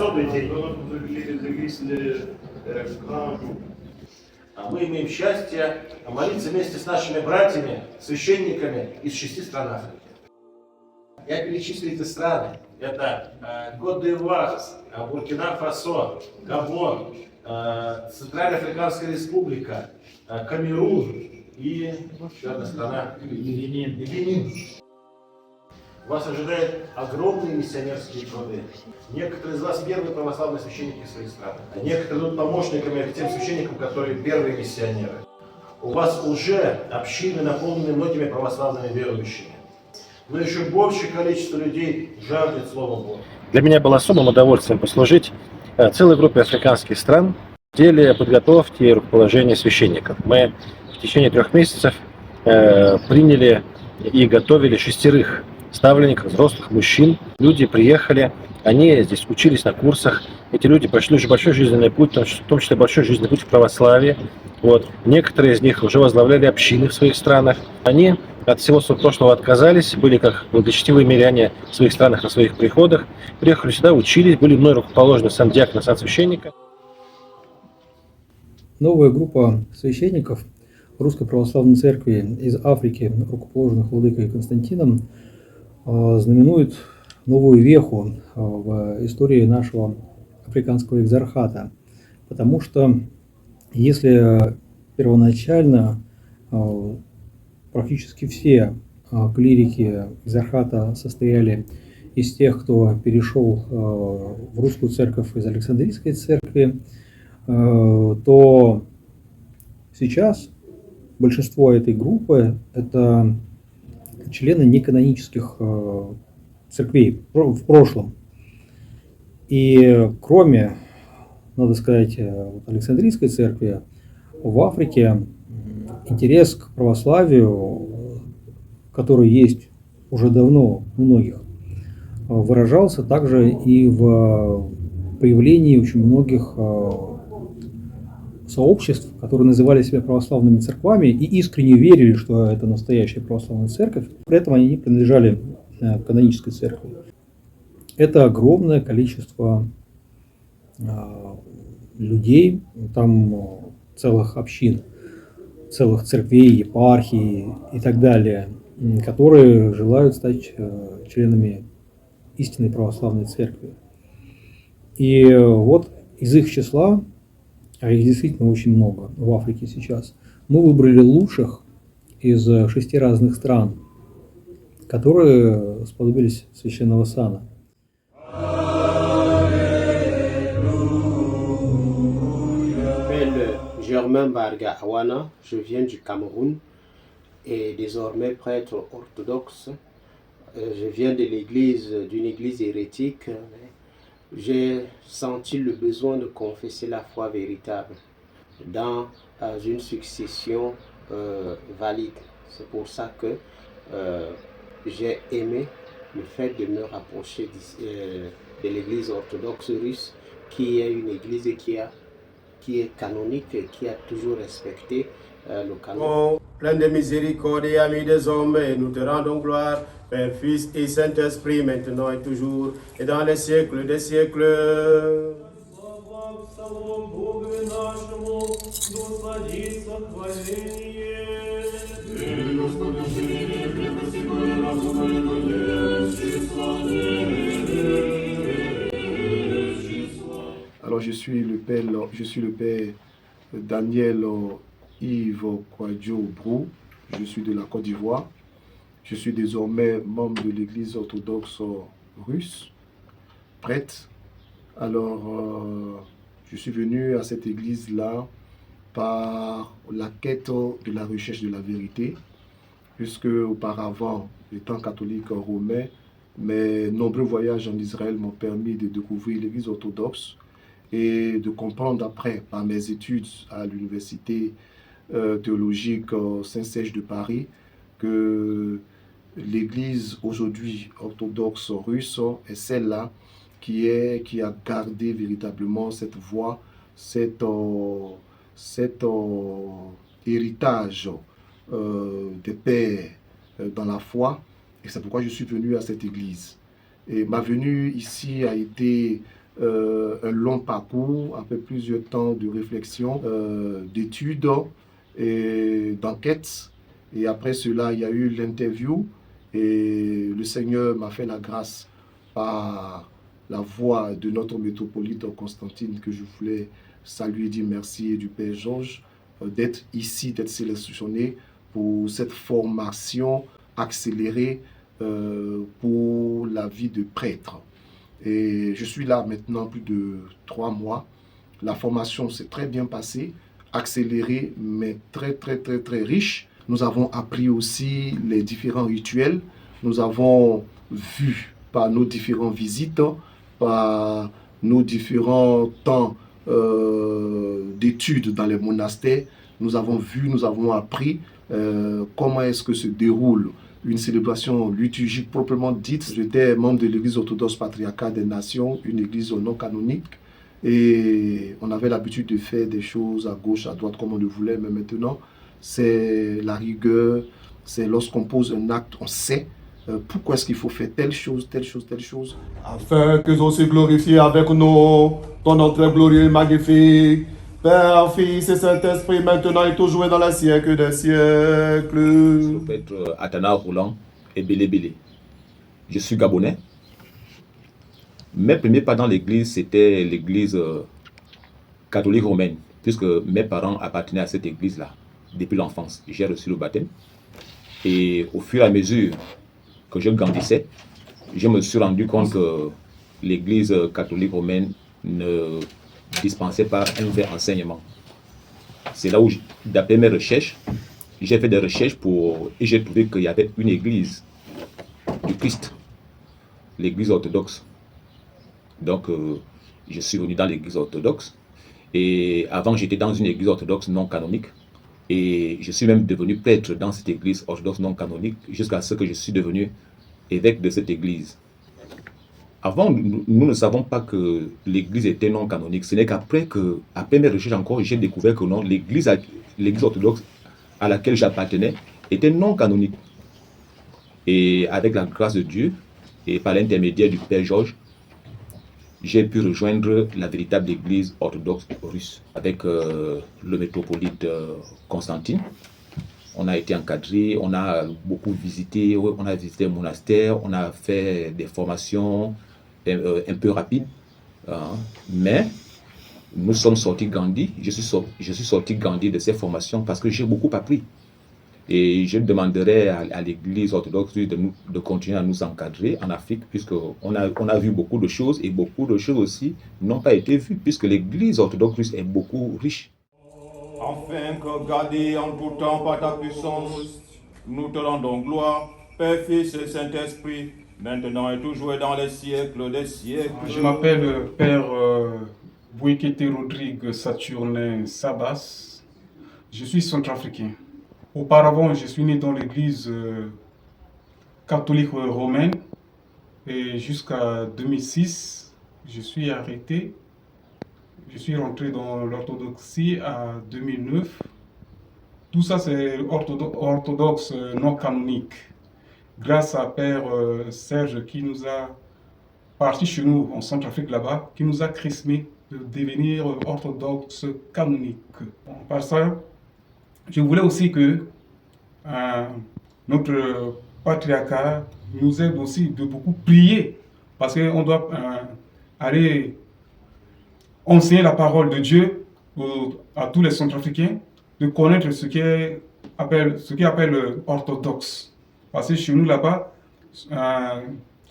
особый день. Мы имеем счастье молиться вместе с нашими братьями, священниками из 6 стран Африки. Я перечислил эти страны. Это Кот-д'Ивуар, Буркина-Фасо, Габон, Центральная Африканская Республика, Камерун и еще одна страна Бенин. Вас ожидают огромные миссионерские труды. Некоторые из вас первые православные священники своих стран. А некоторые будут помощниками тем священникам, которые первые миссионеры. У вас уже общины наполнены многими православными верующими. Но еще большее количество людей жаждет Слова Бога. Для меня было особым удовольствием послужить целой группе африканских стран в деле подготовки и руководения священников. Мы в течение 3 месяцев приняли и готовили 6 ставленников, взрослых мужчин. Люди приехали, они здесь учились на курсах. Эти люди прошли уже большой жизненный путь, в том числе большой жизненный путь в православии. Вот. Некоторые из них уже возглавляли общины в своих странах. Они от всего своего прошлого отказались, были как благочестивые миряне в своих странах, на своих приходах. Приехали сюда, учились, были мной рукоположены сан диакона, сан священника. Новая группа священников Русской Православной Церкви из Африки, рукоположенных владыкой Константином, знаменует новую веху в истории нашего африканского экзархата. Потому что если первоначально практически все клирики экзархата состояли из тех, кто перешел в русскую церковь из Александрийской церкви, то сейчас большинство этой группы – это члены неканонических церквей в прошлом. И кроме, надо сказать, Александрийской церкви, в Африке интерес к православию, который есть уже давно у многих, выражался также и в появлении очень многих сообществ, которые называли себя православными церквами и искренне верили, что это настоящая православная церковь. При этом они принадлежали канонической церкви. Это огромное количество людей, там целых общин, целых церквей, епархий и так далее, которые желают стать членами истинной православной церкви. И вот из их числа, а их действительно очень много в Африке сейчас, мы выбрали лучших из 6 разных стран, которые сподобились священного сана. Germain Barga Awana, je viens du Cameroun et désormais prêtre orthodoxe. Je viens de d'une église hérétique. J'ai senti le besoin de confesser la foi véritable dans une succession valide. C'est pour ça que j'ai aimé le fait de me rapprocher de l'église orthodoxe russe, qui est une église qui est canonique et qui a toujours respecté le canon. Plein de miséricorde et ami des hommes, et nous te rendons gloire, Père, Fils et Saint-Esprit, maintenant et toujours, et dans les siècles des siècles. Alors je suis le père Daniel Yves Kwadjo Brou, je suis de la Côte d'Ivoire. Je suis désormais membre de l'église orthodoxe russe, prêtre. Alors je suis venu à cette église-là par la quête de la recherche de la vérité, puisque auparavant, étant catholique romain, mes nombreux voyages en Israël m'ont permis de découvrir l'église orthodoxe et de comprendre après, par mes études à l'université théologique Saint-Serge de Paris, que l'église aujourd'hui orthodoxe russe est celle-là qui a gardé véritablement cette voie, cet héritage des pères dans la foi. Et c'est pourquoi je suis venu à cette église. Et ma venue ici a été un long parcours, après plusieurs temps de réflexion, d'études et d'enquête. Et après cela, il y a eu l'interview et le Seigneur m'a fait la grâce par la voix de notre métropolite Constantine, que je voulais saluer, dire merci, et du Père Georges, d'être ici, d'être sélectionné pour cette formation accélérée pour la vie de prêtre. Et je suis là maintenant plus de 3 mois. La formation s'est très bien passée, accélérée, mais très riche. Nous avons appris aussi les différents rituels. Nous avons vu par nos différentes visites, par nos différents temps d'études dans les monastères, nous avons vu, nous avons appris comment est-ce que se déroule une célébration liturgique proprement dite. J'étais membre de l'église orthodoxe patriarcale des nations, une église non canonique, et on avait l'habitude de faire des choses à gauche, à droite comme on le voulait, mais maintenant c'est la rigueur, c'est lorsqu'on pose un acte, on sait pourquoi est-ce qu'il faut faire telle chose, telle chose, telle chose. Afin que nous se glorifier avec nous, ton nom très glorieux et magnifique, Père, Fils et Saint-Esprit, maintenant et toujours et dans les siècles des siècles. Je peux être Atana Roulant et Bélé. Je suis gabonais. Mes premiers pas dans l'église, c'était l'église catholique romaine, puisque mes parents appartenaient à cette église-là depuis l'enfance. J'ai reçu le baptême. Et au fur et à mesure que je grandissais, je me suis rendu compte que l'église catholique romaine ne dispensait pas un vrai enseignement. C'est là où, d'après mes recherches, j'ai fait des recherches et j'ai trouvé qu'il y avait une église du Christ, l'église orthodoxe. Donc, je suis venu dans l'église orthodoxe. Et avant, j'étais dans une église orthodoxe non canonique. Et je suis même devenu prêtre dans cette église orthodoxe non canonique jusqu'à ce que je suis devenu évêque de cette église. Avant, nous ne savons pas que l'église était non canonique. Ce n'est qu'après mes recherches encore, j'ai découvert que non, l'église orthodoxe à laquelle j'appartenais était non canonique. Et avec la grâce de Dieu et par l'intermédiaire du Père Georges, j'ai pu rejoindre la véritable église orthodoxe russe avec le métropolite Constantine. On a été encadré, on a beaucoup visité, on a visité un monastère, on a fait des formations un peu rapides. Mais nous sommes sortis grandis, je suis sorti grandi de ces formations parce que j'ai beaucoup appris. Et je demanderais à l'église orthodoxe de continuer à nous encadrer en Afrique, puisqu'on a vu beaucoup de choses et beaucoup de choses aussi n'ont pas été vues, puisque l'église orthodoxe russe est beaucoup riche. Enfin que gardé en tout temps par ta puissance, nous te rendons gloire, Père, Fils et Saint-Esprit, maintenant et toujours et dans les siècles des siècles. Je m'appelle Père Bouikete Rodrigue Saturnin Sabas. Je suis centrafricain. Auparavant, je suis né dans l'église catholique romaine et jusqu'à 2006, je suis arrêté. Je suis rentré dans l'orthodoxie à 2009. Tout ça, c'est orthodoxe non canonique. Grâce à Père Serge qui nous a parti chez nous en Centrafrique là-bas, qui nous a chrismé de devenir orthodoxe canonique. Par ça, je voulais aussi que notre patriarcat nous aide aussi de beaucoup prier, parce qu'on doit aller enseigner la parole de Dieu à tous les Centrafricains, de connaître ce qui appelle orthodoxe. Parce que chez nous là-bas, ce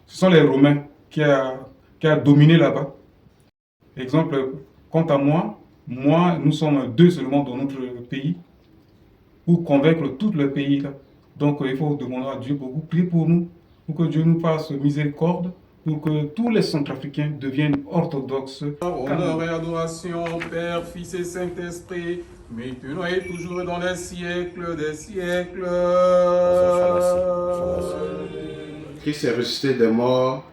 sont les Romains qui a dominé là-bas. Exemple, quant à moi, nous sommes 2 seulement dans notre pays pour convaincre tout le pays. Là. Donc il faut demander à Dieu beaucoup, prier pour nous, pour que Dieu nous fasse miséricorde, pour que tous les Centrafricains deviennent orthodoxes. Honneur et adoration, Père, Fils et Saint-Esprit, maintenant et toujours dans les siècles des siècles. Christ est ressuscité des morts,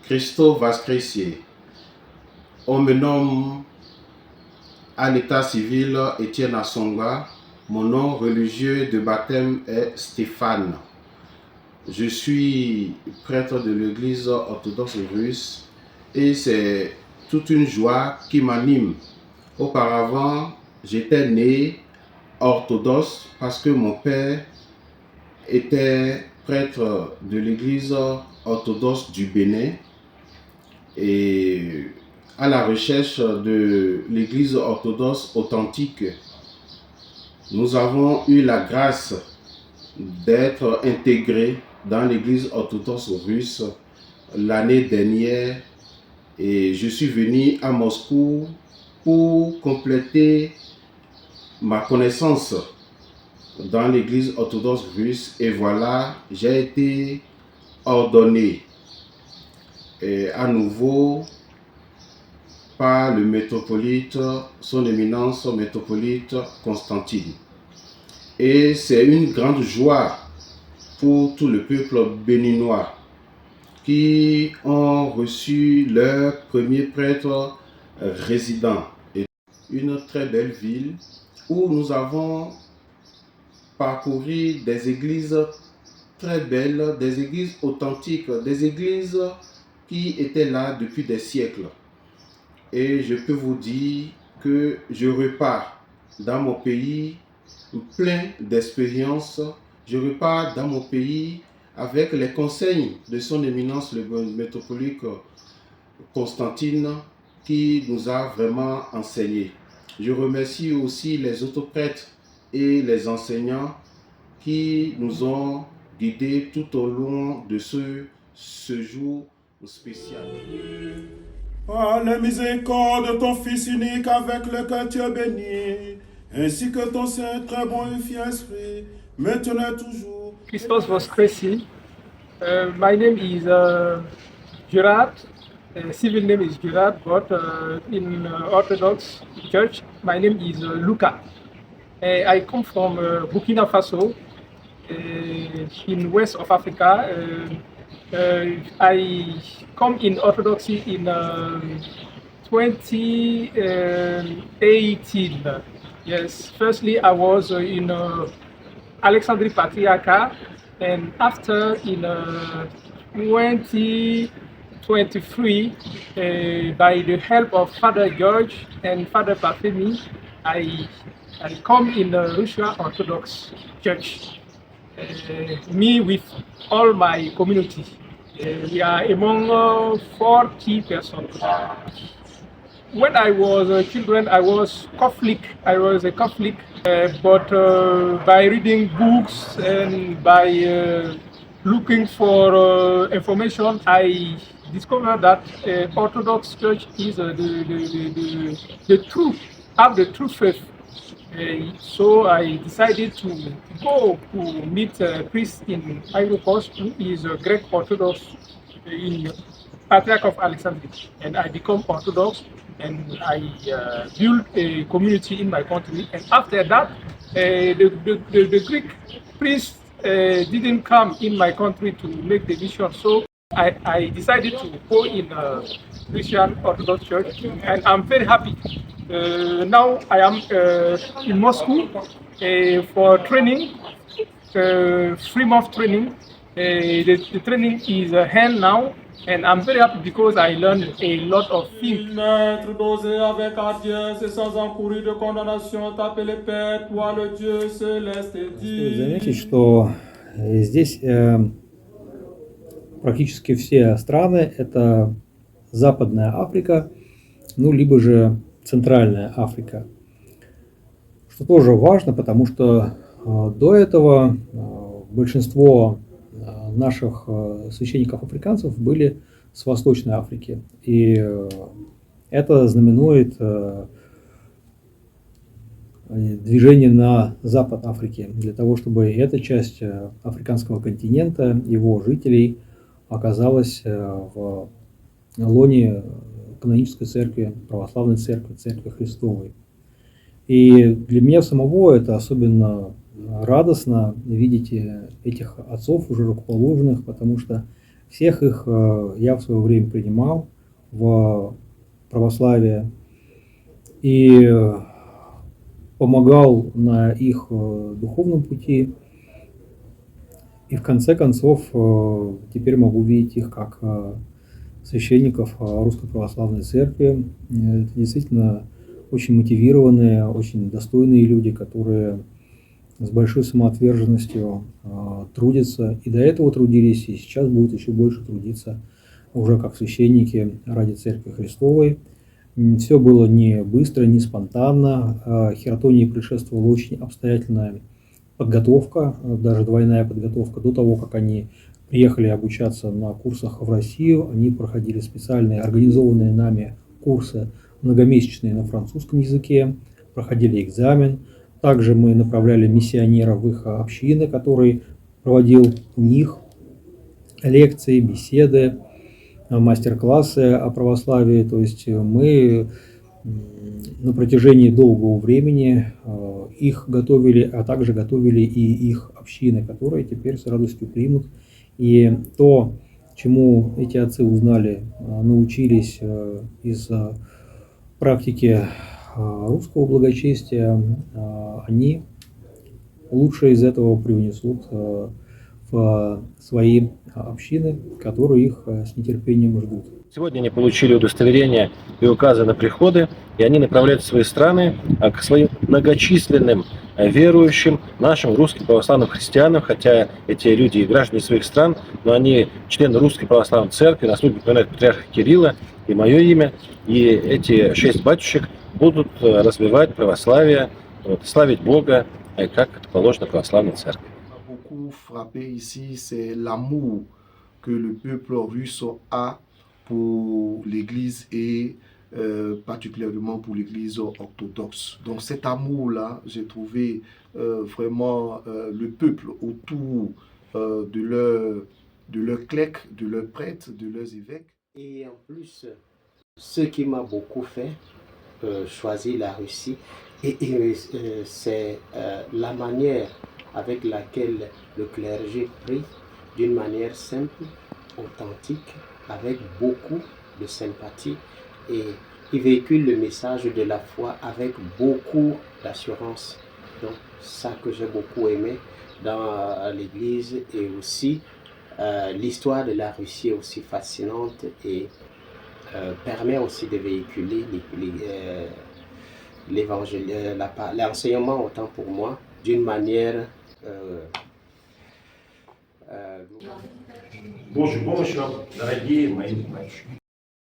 Christo Vascricier. On me nomme à l'état civil Étienne Assonga. Mon nom religieux de baptême est Stéphane. Je suis prêtre de l'église orthodoxe russe et c'est toute une joie qui m'anime. Auparavant, j'étais né orthodoxe parce que mon père était prêtre de l'église orthodoxe du Bénin et à la recherche de l'église orthodoxe authentique. Nous avons eu la grâce d'être intégrés dans l'église orthodoxe russe l'année dernière et je suis venu à Moscou pour compléter ma connaissance dans l'église orthodoxe russe et voilà, j'ai été ordonné à nouveau par le métropolite, son éminence métropolite Constantine. Et c'est une grande joie pour tout le peuple béninois qui ont reçu leur premier prêtre résident. Et une très belle ville où nous avons parcouru des églises très belles, des églises authentiques, des églises qui étaient là depuis des siècles. Et je peux vous dire que je repars dans mon pays plein d'expériences. Je repars dans mon pays avec les conseils de son éminence le métropolite Constantine qui nous a vraiment enseigné. Je remercie aussi les autres prêtres et les enseignants qui nous ont guidés tout au long de ce séjour spécial. Par la miséricorde de ton Fils unique avec lequel tu es béni, ainsi que ton Saint très bon et fier esprit, maintenant et toujours. Christos Voskressi. My name is Gerard. Civil name is Gerard, but in Orthodox Church, my name is Luca. I come from Burkina Faso, in west of Africa. I come in Orthodoxy in 2018. Yes, firstly I was in Alexandria Patriarcha, and after in 2023, by the help of Father George and Father Parfemi, I come in the Russian Orthodox Church. Me with all my community. We are among 40 persons. When I was a children, I was Catholic. I was a Catholic, but by reading books and by looking for information, I discovered that Orthodox Church is the true, have the true faith. So I decided to go to meet a priest in Ivory Coast who is a Greek Orthodox in Patriarch of Alexandria, and I become Orthodox and I built a community in my country. And after that, the Greek priest didn't come in my country to make the mission, so I decided to go in a Christian Orthodox Church, and I'm very happy. Now I am in Moscow for training, 3-month training. The training is held now, and I'm very happy because I learned a lot of things. Maître dosé avec hardiesse et sans encourir de condamnation, t'appeler Père, toi le Dieu céleste et Стоит dit. заметить, что здесь практически все страны – это Западная Африка, ну, либо же Центральная Африка. Что тоже важно, потому что до этого большинство наших священников-африканцев были с Восточной Африки. И это знаменует движение на запад Африки, для того, чтобы эта часть африканского континента, его жителей, оказалась в лоне канонической церкви, православной церкви, церкви Христовой. И для меня самого это особенно радостно видеть этих отцов уже рукоположенных, потому что всех их я в свое время принимал в православие и помогал на их духовном пути. И в конце концов теперь могу видеть их как священников Русской Православной Церкви. Это действительно очень мотивированные, очень достойные люди, которые с большой самоотверженностью трудятся, и до этого трудились, и сейчас будут еще больше трудиться уже как священники ради Церкви Христовой. Все было не быстро, не спонтанно. Хератонии предшествовала очень обстоятельная подготовка, даже двойная подготовка. До того, как они приехали обучаться на курсах в Россию, они проходили специальные организованные нами курсы многомесячные на французском языке, проходили экзамен. Также мы направляли миссионеров в их общины, который проводил у них лекции, беседы, мастер-классы о православии. То есть мы на протяжении долгого времени их готовили, а также готовили и их общины, которые теперь с радостью примут. И то, чему эти отцы узнали, научились из практики русского благочестия, они лучше из этого привнесут в свои общины, которые их с нетерпением ждут. Сегодня они получили удостоверения и указы на приходы, и они направляют в свои страны к своим многочисленным верующим, нашим русским православным христианам, хотя эти люди и граждане своих стран, но они члены Русской Православной Церкви, на службе поминают патриарха Кирилла и мое имя, и эти 6 батюшек будут развивать православие, славить Бога, как это положено православной церкви. Beaucoup frappé ici, c'est l'amour que le peuple russe a pour l'Église et particulièrement pour l'Église orthodoxe. Donc cet amour-là, j'ai trouvé vraiment le peuple autour de leur clerc, de leurs prêtres, de leurs évêques. Et en plus, ce qui m'a beaucoup fait choisir la Russie, c'est la manière avec laquelle le clergé prie d'une manière simple, authentique, avec beaucoup de sympathie, et il véhicule le message de la foi avec beaucoup d'assurance. Donc ça que j'ai beaucoup aimé dans l'Église, et aussi l'histoire de la Russie est aussi fascinante et permet aussi de véhiculer l'évangile, l'enseignement autant pour moi d'une manière Божью помощь вам, дорогие мои батюшки.